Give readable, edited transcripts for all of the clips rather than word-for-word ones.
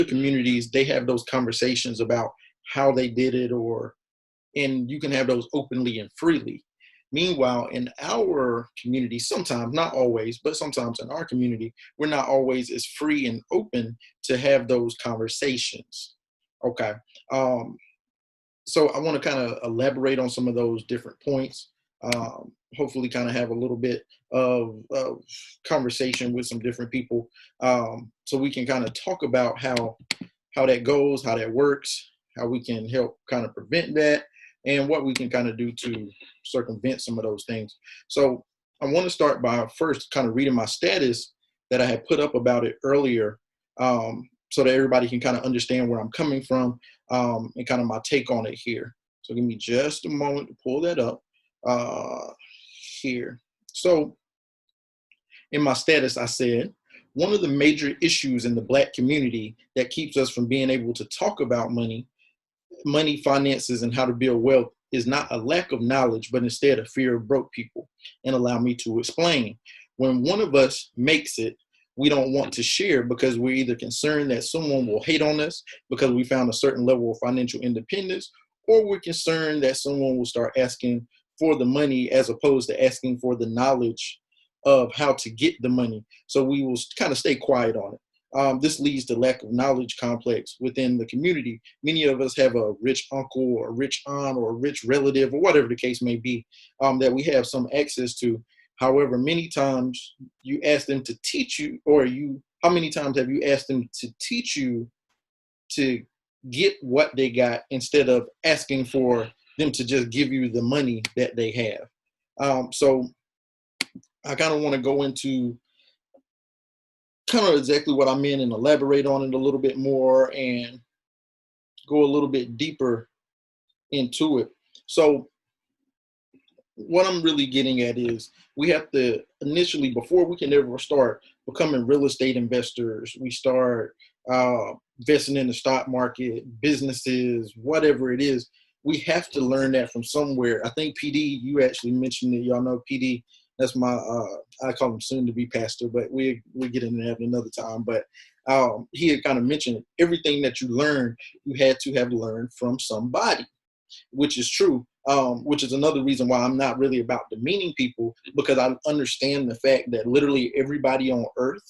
communities, they have those conversations about how they did it, and you can have those openly and freely. Meanwhile, in our community, sometimes, not always, but sometimes in our community, we're not always as free and open to have those conversations. Okay. Um, so I want to kind of elaborate on some of those different points. Hopefully, kind of have a little bit of conversation with some different people, so we can kind of talk about how that goes, how that works, how we can help kind of prevent that, and what we can kind of do to circumvent some of those things. So I want to start by first kind of reading my status that I had put up about it earlier, so that everybody can kind of understand where I'm coming from, and kind of my take on it here. So give me just a moment to pull that up here. So in my status, I said, one of the major issues in the Black community that keeps us from being able to talk about money, finances, and how to build wealth is not a lack of knowledge, but instead a fear of broke people. And allow me to explain. When one of us makes it, we don't want to share because we're either concerned that someone will hate on us because we found a certain level of financial independence, or we're concerned that someone will start asking for the money as opposed to asking for the knowledge of how to get the money. So we will kind of stay quiet on it. This leads to lack of knowledge complex within the community. Many of us have a rich uncle or a rich aunt or a rich relative or whatever the case may be, that we have some access to. However, many times you ask them to teach you, how many times have you asked them to teach you to get what they got instead of asking for them to just give you the money that they have? So I kind of want to go into kind of exactly what I meant and elaborate on it a little bit more and go a little bit deeper into it. So what I'm really getting at is we have to initially, before we can ever start becoming real estate investors, we start investing in the stock market, businesses, whatever it is, we have to learn that from somewhere. I think PD, you actually mentioned it. Y'all know PD. That's my, I call him soon to be pastor, but we get into that another time. But he had kind of mentioned everything that you learn, you had to have learned from somebody, which is true. Which is another reason why I'm not really about demeaning people, because I understand the fact that literally everybody on earth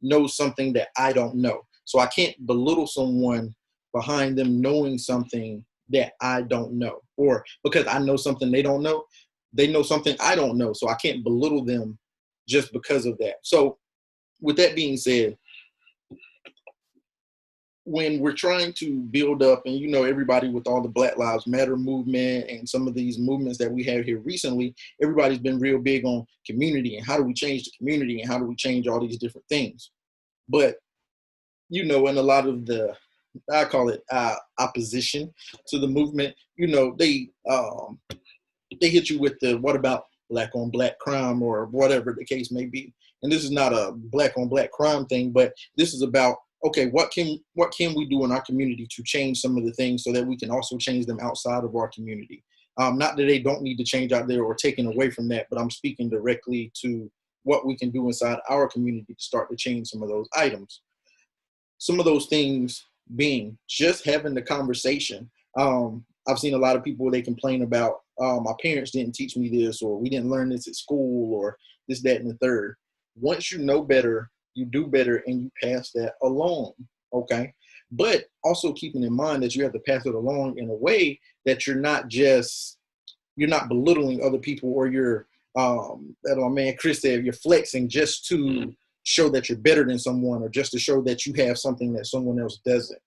knows something that I don't know. So I can't belittle someone behind them knowing something that I don't know, or because I know something they don't know, they know something I don't know. So I can't belittle them just because of that. So with that being said, when we're trying to build up, and everybody with all the Black Lives Matter movement and some of these movements that we have here recently, everybody's been real big on community and how do we change the community and how do we change all these different things. But, in a lot of the, I call it opposition to the movement, they hit you with the, what about black on black crime or whatever the case may be. And this is not a black on black crime thing, but this is about, okay, what can we do in our community to change some of the things so that we can also change them outside of our community? Not that they don't need to change out there or taken away from that, but I'm speaking directly to what we can do inside our community to start to change some of those items. Some of those things being just having the conversation. I've seen a lot of people, they complain about, my parents didn't teach me this, or we didn't learn this at school, or this, that, and the third. Once you know better, you do better, and you pass that along, okay? But also keeping in mind that you have to pass it along in a way that you're not belittling other people, or you're, as my man Chris said, you're flexing just to show that you're better than someone, or just to show that you have something that someone else doesn't.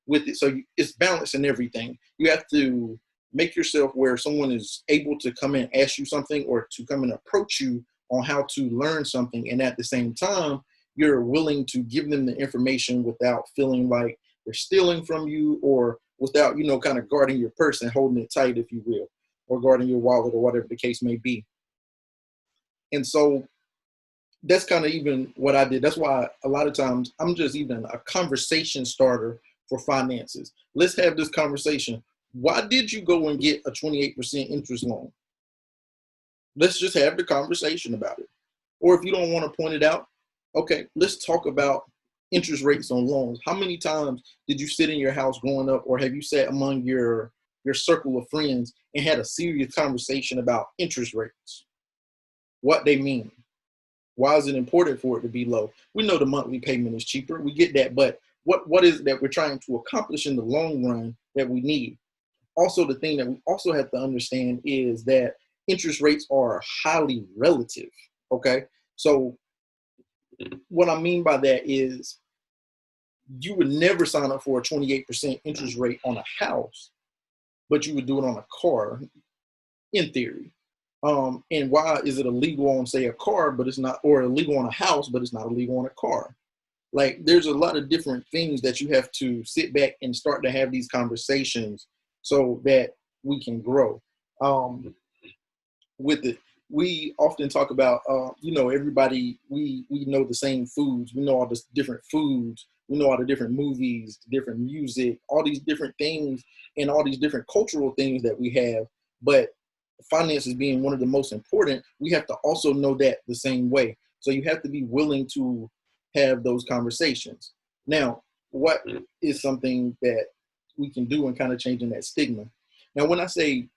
With it, so it's balance in everything. You have to make yourself where someone is able to come and ask you something, or to come and approach you on how to learn something, and at the same time, you're willing to give them the information without feeling like they're stealing from you, or without, kind of guarding your purse and holding it tight, if you will, or guarding your wallet, or whatever the case may be. And so that's kind of even what I did. That's why a lot of times I'm just even a conversation starter for finances. Let's have this conversation. Why did you go and get a 28% interest loan? Let's just have the conversation about it. Or if you don't want to point it out, okay, let's talk about interest rates on loans. How many times did you sit in your house growing up, or have you sat among your circle of friends and had a serious conversation about interest rates, what they mean? Why is it important for it to be low? We know the monthly payment is cheaper. We get that, but what is it that we're trying to accomplish in the long run that we need? Also, the thing that we also have to understand is that interest rates are highly relative. Okay, so what I mean by that is you would never sign up for a 28% interest rate on a house, but you would do it on a car, in theory. And why is it illegal on, say, a car, but it's not, or illegal on a house, but it's not illegal on a car? Like, there's a lot of different things that you have to sit back and start to have these conversations so that we can grow. With it, we often talk about, everybody, we know the same foods. We know all the different foods. We know all the different movies, different music, all these different things, and all these different cultural things that we have. But finances being one of the most important, we have to also know that the same way. So you have to be willing to have those conversations. Now, what is something that we can do in kind of changing that stigma? Now, when I say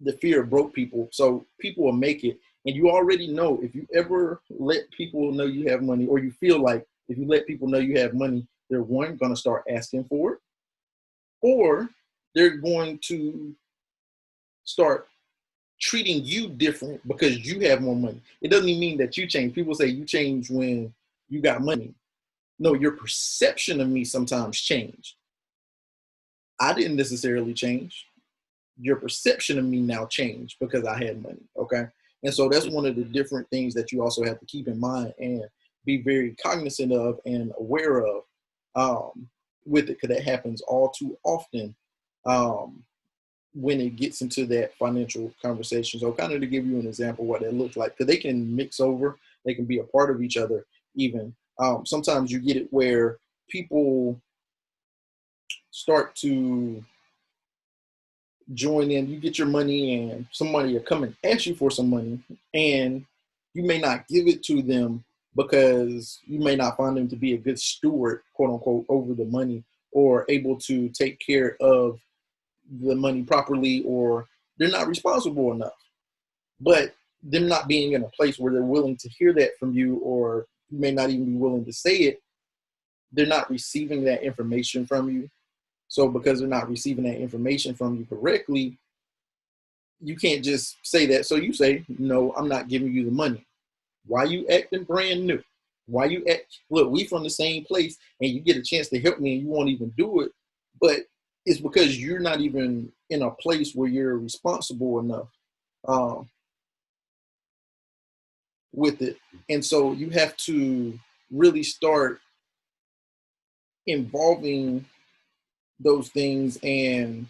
the fear of broke people, so people will make it, and you already know, if you ever let people know you have money, or you feel like if you let people know you have money, they're one, going to start asking for it, or they're going to start treating you different because you have more money. It doesn't even mean that you change. People say you change when you got money. No, your perception of me sometimes changed. I didn't necessarily change. Your perception of me now changed because I had money. Okay. And so that's one of the different things that you also have to keep in mind and be very cognizant of and aware of, with it, because that happens all too often when it gets into that financial conversation. So kind of to give you an example of what that looks like, because they can mix over, they can be a part of each other even. Sometimes you get it where people start to join in. You get your money and somebody will come and ask you for some money, and you may not give it to them because you may not find them to be a good steward, quote unquote, over the money, or able to take care of the money properly, or they're not responsible enough. But them not being in a place where they're willing to hear that from you, or you may not even be willing to say it, they're not receiving that information from you. So because they're not receiving that information from you correctly, you can't just say that. So you say, no, I'm not giving you the money. Why you acting brand new? Why you act, look, we from the same place, and you get a chance to help me and you won't even do it. But it's because you're not even in a place where you're responsible enough um, with it. And so you have to really start involving those things and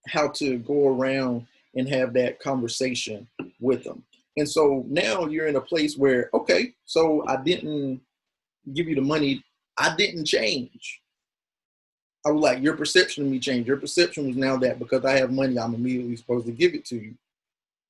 how to go around and have that conversation with them. And so now you're in a place where, okay, so I didn't give you the money. I didn't change. I was like, your perception of me changed. Your perception was now that because I have money, I'm immediately supposed to give it to you.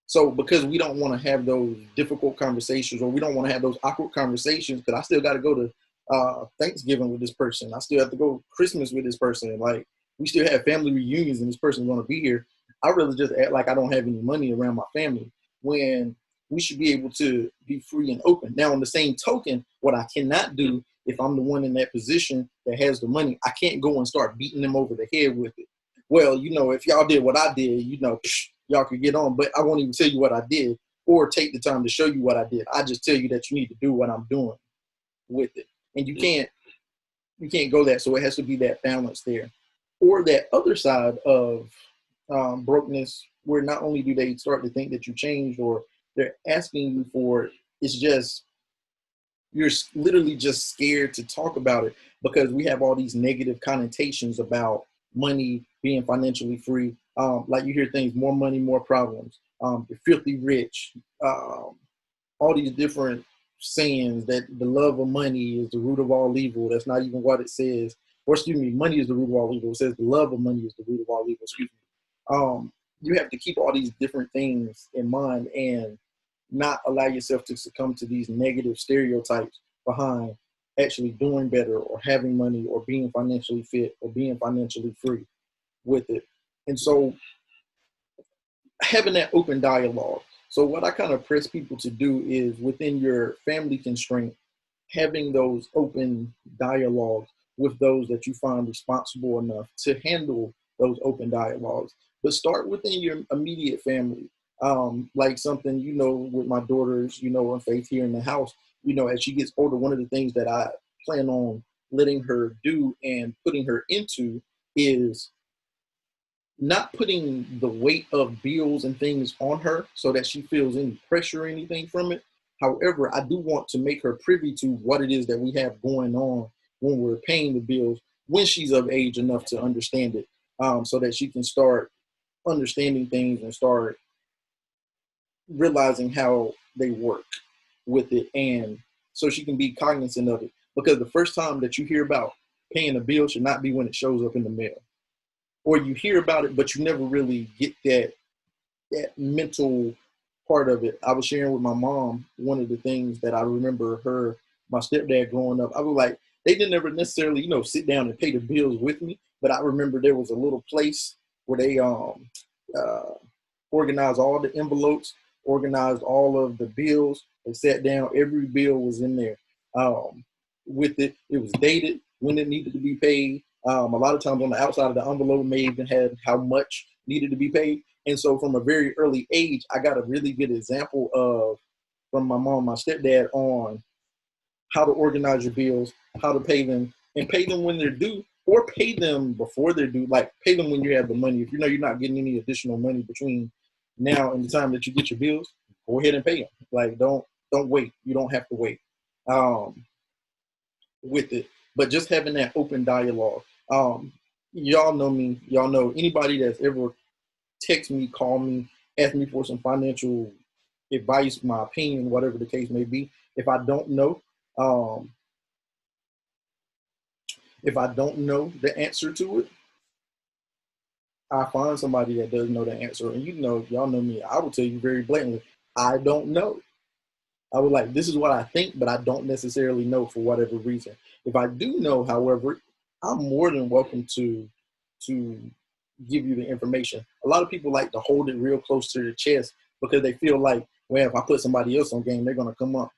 So because we don't want to have those difficult conversations, or we don't want to have those awkward conversations, because I still got to go to Thanksgiving with this person. I still have to go Christmas with this person. Like, we still have family reunions and this person's going to be here. I really just act like I don't have any money around my family, when we should be able to be free and open. Now, on the same token, what I cannot do, if I'm the one in that position that has the money, I can't go and start beating them over the head with it. Well, if y'all did what I did, y'all could get on, but I won't even tell you what I did or take the time to show you what I did. I just tell you that you need to do what I'm doing with it. And you can't go that. So it has to be that balance there. Or that other side of brokenness, where not only do they start to think that you changed, or they're asking you for it, it's just, you're literally just scared to talk about it, because we have all these negative connotations about money being financially free. Like, you hear things, more money, more problems. You're filthy rich. All these different sayings that the love of money is the root of all evil. That's not even what it says. Or excuse me, money is the root of all evil. It says the love of money is the root of all evil. Excuse me. You have to keep all these different things in mind and not allow yourself to succumb to these negative stereotypes behind actually doing better or having money or being financially fit or being financially free with it. And so having that open dialogue. So what I kind of press people to do is within your family constraint, having those open dialogues with those that you find responsible enough to handle those open dialogues. But start within your immediate family. Like something, with my daughters, and Faith here in the house, as she gets older, one of the things that I plan on letting her do and putting her into is not putting the weight of bills and things on her so that she feels any pressure or anything from it. However, I do want to make her privy to what it is that we have going on when we're paying the bills when she's of age enough to understand it, so that she can start understanding things and start realizing how they work with it. And so she can be cognizant of it. Because the first time that you hear about paying a bill should not be when it shows up in the mail, or you hear about it, but you never really get that mental part of it. I was sharing with my mom one of the things that I remember my stepdad growing up. I was like, they didn't ever necessarily, sit down and pay the bills with me, but I remember there was a little place where they uh, organized all the envelopes, organized all of the bills. They sat down, every bill was in there. With it, it was dated when it needed to be paid. A lot of times on the outside of the envelope may even have how much needed to be paid. And so from a very early age, I got a really good example from my mom, my stepdad, on how to organize your bills, how to pay them, and pay them when they're due, or pay them before they're due. Like pay them when you have the money. If you know you're not getting any additional money between now and the time that you get your bills, go ahead and pay them. Like don't wait. You don't have to wait with it. But just having that open dialogue. Y'all know me. Y'all know anybody that's ever text me, call me, ask me for some financial advice, my opinion, whatever the case may be. If I don't know, um, if I don't know the answer to it, I find somebody that does know the answer. And y'all know me. I will tell you very blatantly, I don't know. I would like, this is what I think, but I don't necessarily know for whatever reason. If I do know, however, I'm more than welcome to give you the information. A lot of people like to hold it real close to their chest because they feel like, well, if I put somebody else on game, they're going to come up.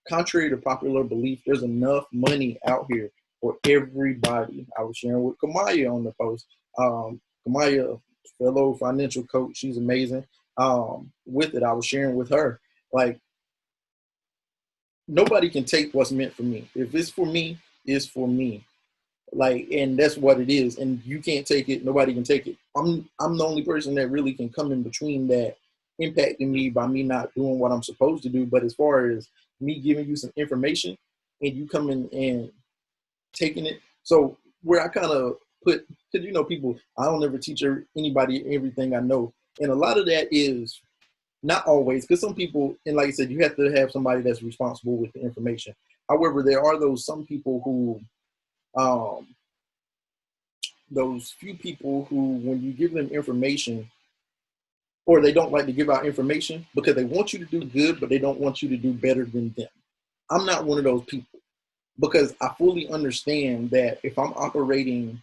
Contrary to popular belief, there's enough money out here for everybody. I was sharing with Kamaya on the post. Kamaya, fellow financial coach, she's amazing. With it, I was sharing with her, like, nobody can take what's meant for me. If it's for me, it's for me. Like, and that's what it is. And you can't take it. Nobody can take it. I'm the only person that really can come in between that, impacting me by me not doing what I'm supposed to do. But as far as me giving you some information and you coming and taking it, so where I kind of put, because people, I don't ever teach anybody everything I know, and a lot of that is not always, because some people, and like I said, you have to have somebody that's responsible with the information. However, there are some people who, those few people who, when you give them information, or they don't like to give out information because they want you to do good, but they don't want you to do better than them. I'm not one of those people, because I fully understand that if I'm operating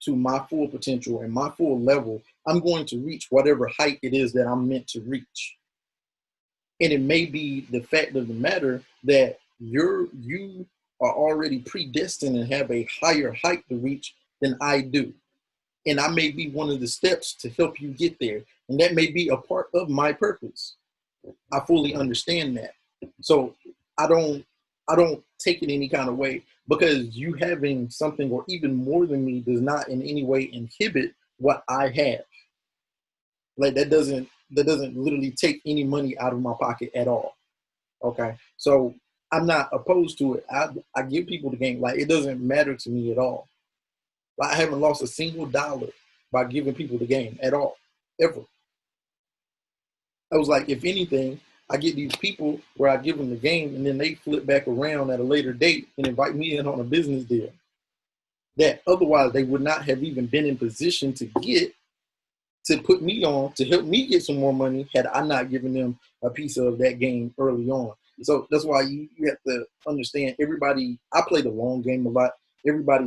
to my full potential and my full level, I'm going to reach whatever height it is that I'm meant to reach. And it may be the fact of the matter that you are already predestined and have a higher height to reach than I do. And I may be one of the steps to help you get there. And that may be a part of my purpose. I fully understand that. So I don't take it any kind of way, because you having something or even more than me does not in any way inhibit what I have. Like that doesn't literally take any money out of my pocket at all. Okay. So I'm not opposed to it. I give people the game. Like, it doesn't matter to me at all. Like, I haven't lost a single dollar by giving people the game at all, ever. I was like, if anything, I get these people where I give them the game and then they flip back around at a later date and invite me in on a business deal that otherwise they would not have even been in position to get, to put me on, to help me get some more money, had I not given them a piece of that game early on. So that's why you have to understand everybody. I play the long game a lot. Everybody